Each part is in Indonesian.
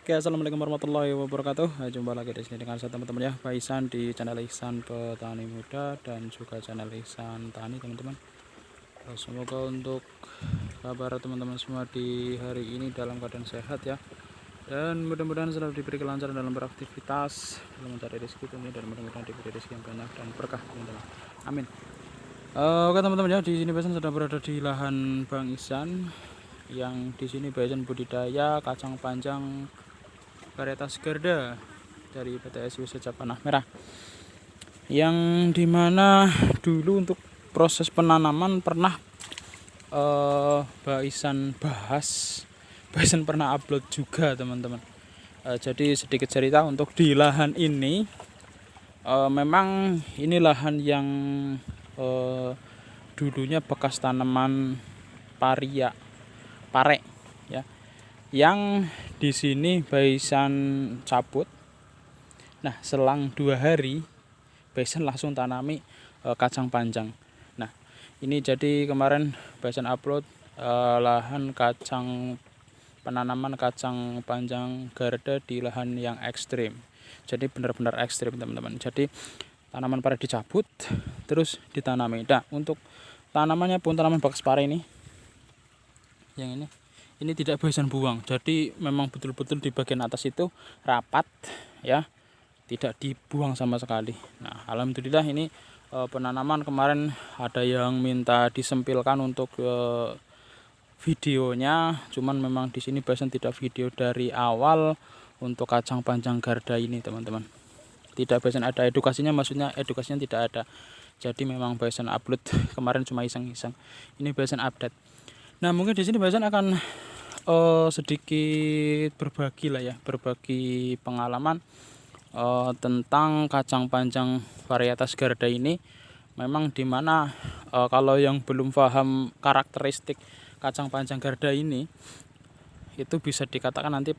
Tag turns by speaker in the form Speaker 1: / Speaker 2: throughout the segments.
Speaker 1: Oke, assalamualaikum warahmatullahi wabarakatuh. Jumpa lagi di sini dengan saya teman-teman ya, Pak Ihsan di channel Ihsan Petani Muda dan juga channel Ihsan Tani teman-teman. Semoga untuk kabar teman-teman semua di hari ini dalam keadaan sehat ya, dan mudah-mudahan selalu diberi kelancaran dalam beraktivitas, dalam mencari rezeki tentunya, dan mudah-mudahan diberi rezeki yang banyak dan berkah teman-teman. Amin. Oke teman-teman ya, di sini Pak Ihsan sedang berada di lahan Bang Ihsan yang di sini Pak Ihsan budidaya kacang panjang varietas Gerda dari PT SWC Panah Merah, yang dimana dulu untuk proses penanaman pernah Mbak Ihsan bahas, Mbak Ihsan pernah upload juga teman-teman. Jadi sedikit cerita untuk di lahan ini, memang ini lahan yang dulunya bekas tanaman pare ya, yang di sini Baisan cabut. Nah, selang 2 hari Baisan langsung tanami kacang panjang. Nah, ini jadi kemarin Baisan upload lahan kacang, penanaman kacang panjang Garda di lahan yang ekstrim. Jadi benar-benar ekstrim teman-teman. Jadi tanaman pare dicabut terus ditanami. Nah, untuk tanamannya pun tanaman bekas pare ini, yang ini tidak Baisan buang. Jadi memang betul-betul di bagian atas itu rapat ya, tidak dibuang sama sekali. Nah, alhamdulillah ini penanaman kemarin ada yang minta disempilkan untuk videonya, cuman memang di sini Baisan tidak video dari awal untuk kacang panjang Garda ini teman-teman. Tidak Baisan ada edukasinya, maksudnya edukasinya tidak ada. Jadi memang Baisan upload kemarin cuma iseng-iseng. Ini Baisan update. Nah, mungkin di sini Baisan akan sedikit berbagi lah ya, berbagi pengalaman tentang kacang panjang varietas Garda ini. Memang dimana kalau yang belum paham karakteristik kacang panjang Garda ini, itu bisa dikatakan nanti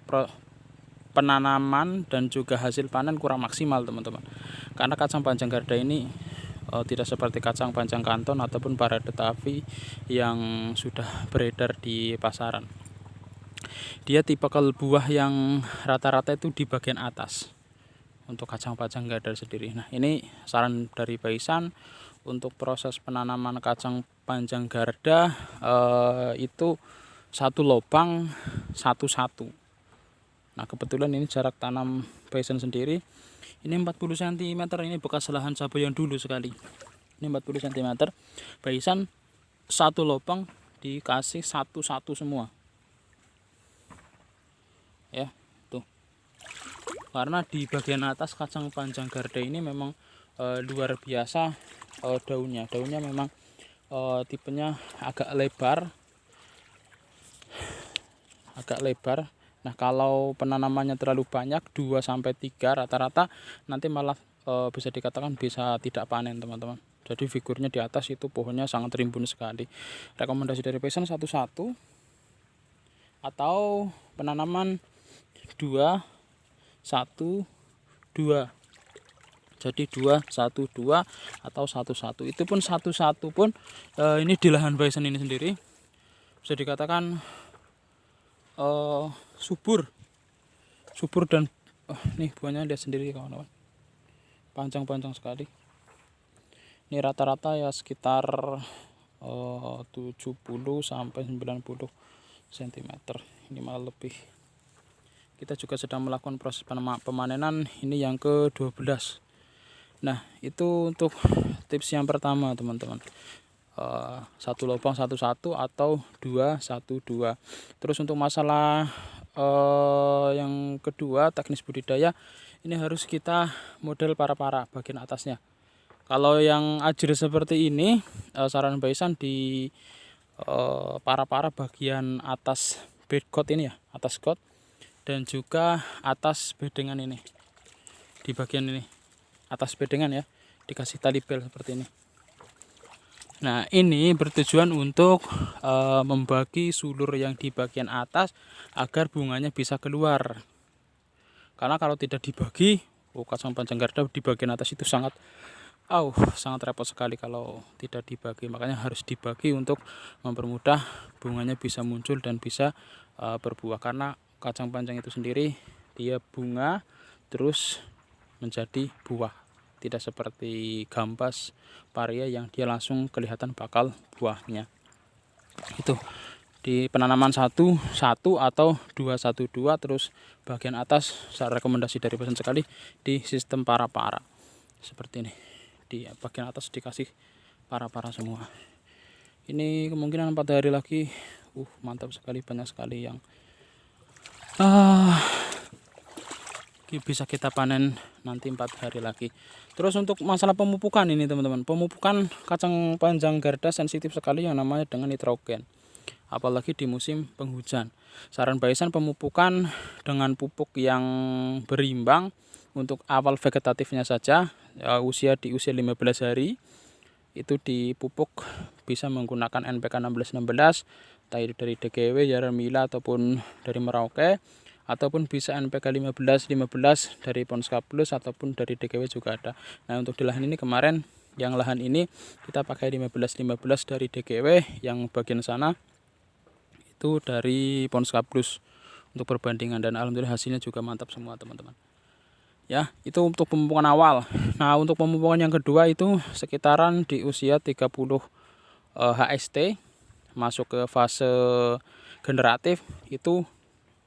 Speaker 1: penanaman dan juga hasil panen kurang maksimal teman-teman. Karena kacang panjang Garda ini tidak seperti kacang panjang kanton ataupun Paradetavi yang sudah beredar di pasaran. Dia tipe buah yang rata-rata itu di bagian atas untuk kacang panjang Garda sendiri. Nah, ini saran dari Baisan untuk proses penanaman kacang panjang Garda itu satu lubang satu-satu. Nah, kebetulan ini jarak tanam Baisan sendiri ini 40 cm. Ini bekas lahan cabai yang dulu sekali. Ini 40 cm. Baisan satu lubang dikasih satu-satu semua. Ya, tuh. Karena di bagian atas kacang panjang Garda ini memang luar biasa daunnya. Daunnya memang tipenya agak lebar. Nah, kalau penanamannya terlalu banyak 2 sampai 3 rata-rata nanti malah bisa dikatakan bisa tidak panen, teman-teman. Jadi figurnya di atas itu pohonnya sangat rimbun sekali. Rekomendasi dari Baisan satu-satu atau penanaman 2 1 2. Jadi 2 1 2 atau 1 1. Itu pun 1 1 pun ini di lahan Baisan ini sendiri bisa dikatakan subur dan nih buahnya lihat sendiri kawan-kawan. Panjang-panjang sekali. Ini rata-rata ya sekitar 70 sampai 90 cm. Ini malah lebih. Kita juga sedang melakukan proses pemanenan ini yang ke-12. Nah, itu untuk tips yang pertama teman-teman. Satu lubang satu-satu atau 2 1 2. Terus untuk masalah yang kedua, teknis budidaya ini harus kita model para-para bagian atasnya. Kalau yang ajir seperti ini, saran Baisan di para-para bagian atas bedcoat ini ya, atas coat dan juga atas bedengan ini, di bagian ini atas bedengan ya, dikasih tali bel seperti ini. Nah, ini bertujuan untuk membagi sulur yang di bagian atas agar bunganya bisa keluar. Karena kalau tidak dibagi, kacang panjang Garda di bagian atas itu sangat repot sekali kalau tidak dibagi. Makanya harus dibagi untuk mempermudah bunganya bisa muncul dan bisa berbuah. Karena kacang panjang itu sendiri dia bunga terus menjadi buah, tidak seperti gambas paria yang dia langsung kelihatan bakal buahnya. Itu di penanaman satu atau 212, terus bagian atas saya rekomendasi dari pesan sekali di sistem para-para seperti ini. Di bagian atas dikasih para-para semua. Ini kemungkinan 4 hari lagi. Mantap sekali, banyak sekali yang bisa kita panen nanti 4 hari lagi. Terus untuk masalah pemupukan ini teman-teman, pemupukan kacang panjang Garda sensitif sekali yang namanya dengan nitrogen, apalagi di musim penghujan. Saran Baisan pemupukan dengan pupuk yang berimbang untuk awal vegetatifnya saja, di usia 15 hari itu dipupuk bisa menggunakan NPK 1616 dari DGW, Yaramila ataupun dari Merauke, ataupun bisa NPK 1515 dari Ponska Plus ataupun dari DGW juga ada. Nah, untuk di lahan ini kemarin yang lahan ini kita pakai 1515 dari DGW, yang bagian sana itu dari Ponska Plus untuk perbandingan, dan alhamdulillah hasilnya juga mantap semua teman-teman. Ya, itu untuk pemupukan awal. Nah, untuk pemupukan yang kedua itu sekitaran di usia 30 HST masuk ke fase generatif, itu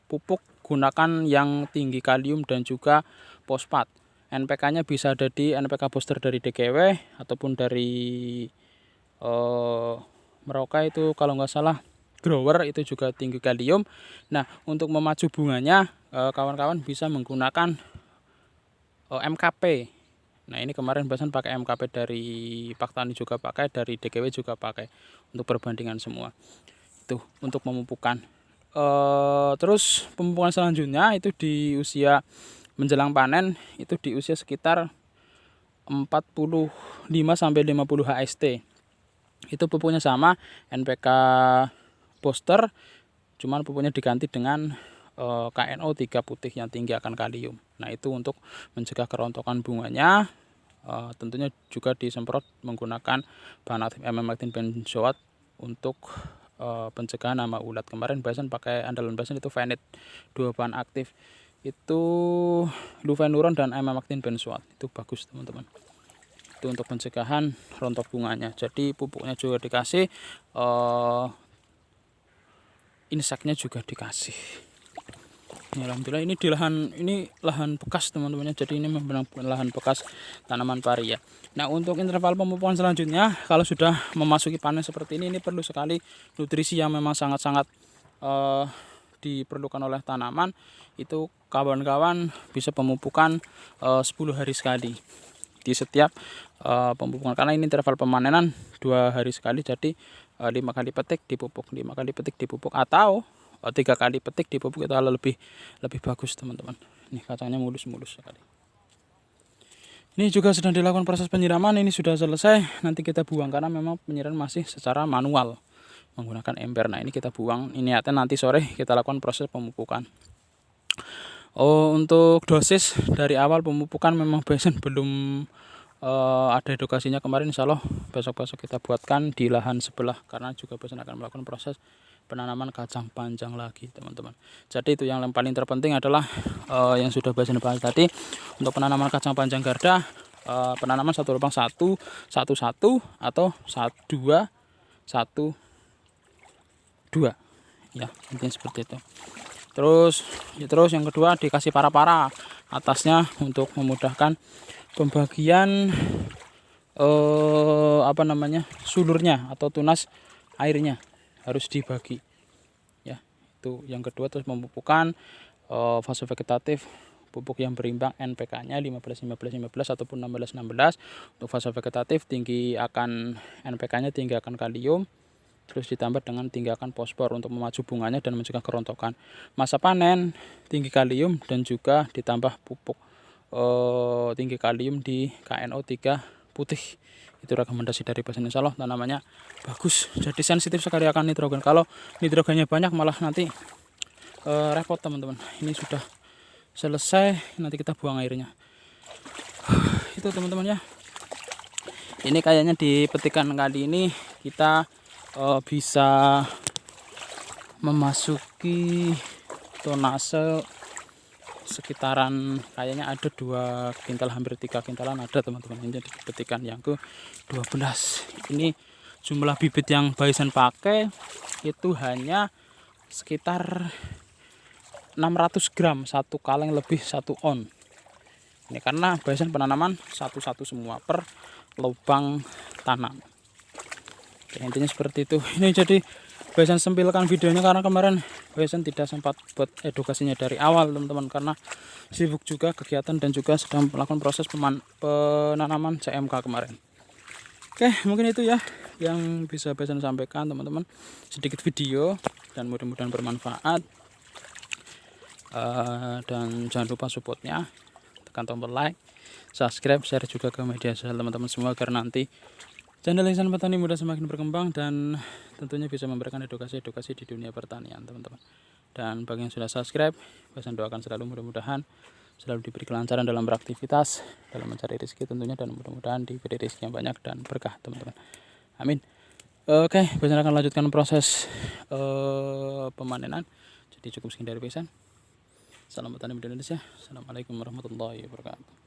Speaker 1: pupuk gunakan yang tinggi kalium dan juga fosfat. NPK-nya bisa ada di NPK booster dari DGW ataupun dari Merauke, itu kalau nggak salah grower itu juga tinggi kalium. Nah, untuk memacu bunganya kawan-kawan bisa menggunakan MKP. Nah, ini kemarin Basan pakai MKP dari Pak Tani, juga pakai dari DGW juga pakai untuk perbandingan semua. Itu untuk memupukan. Terus pemupukan selanjutnya itu di usia menjelang panen, itu di usia sekitar 45 sampai 50 HST. Itu pupuknya sama NPK booster, cuman pupuknya diganti dengan KNO 3 putih yang tinggi akan kalium. Nah, itu untuk mencegah kerontokan bunganya. Tentunya juga disemprot menggunakan bahan aktif MM-Actin benzoat untuk pencegahan hama ulat. Kemarin Basan pakai andalan Basan itu Venet, 2 bahan aktif itu Lufenuron dan MM-Actin benzoat. Itu bagus teman-teman, itu untuk pencegahan rontok bunganya. Jadi pupuknya juga dikasih, inseknya juga dikasih. Ya, alhamdulillah ini di lahan bekas teman-teman. Jadi ini memang lahan bekas tanaman pari ya. Nah, untuk interval pemupukan selanjutnya, kalau sudah memasuki panen seperti ini perlu sekali nutrisi yang memang sangat-sangat diperlukan oleh tanaman. Itu kawan-kawan bisa pemupukan 10 hari sekali di setiap pemupukan, karena ini interval pemanenan 2 hari sekali. Jadi 5 kali petik dipupuk, 5 kali petik dipupuk, atau 3 kali petik dipupuk, itu lebih bagus teman-teman. Ini kacangnya mulus-mulus sekali. Ini juga sedang dilakukan proses penyiraman. Ini sudah selesai, nanti kita buang karena memang penyiraman masih secara manual menggunakan ember. Nah, ini kita buang. Ini nanti sore kita lakukan proses pemupukan. Untuk dosis dari awal pemupukan memang Basan belum ada edukasinya kemarin. Insya Allah besok-besok kita buatkan di lahan sebelah, karena juga Basan akan melakukan proses penanaman kacang panjang lagi teman-teman. Jadi itu yang paling terpenting adalah yang sudah Basan bahas tadi. Untuk penanaman kacang panjang Garda, penanaman satu lubang 1-1 atau 2-1-2 ya, intinya seperti itu. Terus yang kedua dikasih para-para atasnya untuk memudahkan pembagian sulurnya atau tunas airnya harus dibagi ya. Itu yang kedua. Terus memupukan fase vegetatif, pupuk yang berimbang, NPK-nya 15-15-15 ataupun 16-16. Untuk fase vegetatif tinggi akan NPK-nya, tinggi akan kalium, terus ditambah dengan tinggi akan fosfor untuk memacu bunganya dan mencegah kerontokan. Masa panen tinggi kalium dan juga ditambah pupuk tinggi kalium di KNO 3 putih. Itu rekomendasi dari Basan. Insya Allah tanamannya bagus. Jadi sensitif sekali akan nitrogen. Kalau nitrogennya banyak malah nanti repot teman-teman. Ini sudah selesai, nanti kita buang airnya. Itu teman-teman ya. Ini kayaknya di petikan kali ini kita bisa memasuki tonase sekitaran kayaknya ada 2 kintal, hampir 3 kintalan ada teman-teman. Ini jadi petikan yang ke 12. Ini jumlah bibit yang Baisan pakai itu hanya sekitar 600 gram, 1 kaleng lebih 1 on. Ini karena Baisan penanaman satu-satu semua per lubang tanam. Oke, intinya seperti itu. Ini jadi Baisan sempilkan videonya karena kemarin Baisan tidak sempat buat edukasinya dari awal teman-teman, karena sibuk juga kegiatan dan juga sedang melakukan proses penanaman CMK kemarin. Oke, mungkin itu ya yang bisa Baisan sampaikan teman-teman, sedikit video dan mudah-mudahan bermanfaat. Dan jangan lupa supportnya, tekan tombol like, subscribe, share juga ke media sosial teman-teman semua, agar nanti channel Insan Petani Muda semakin berkembang dan tentunya bisa memberikan edukasi-edukasi di dunia pertanian teman-teman. Dan bagi yang sudah subscribe, Baisan doakan selalu mudah-mudahan selalu diberi kelancaran dalam beraktivitas, dalam mencari rezeki tentunya, dan mudah-mudahan diberi rezeki yang banyak dan berkah teman-teman. Amin. Oke, Baisan akan lanjutkan proses pemanenan. Jadi cukup sekian dari Baisan. Salam petani muda Indonesia. Assalamualaikum warahmatullahi wabarakatuh.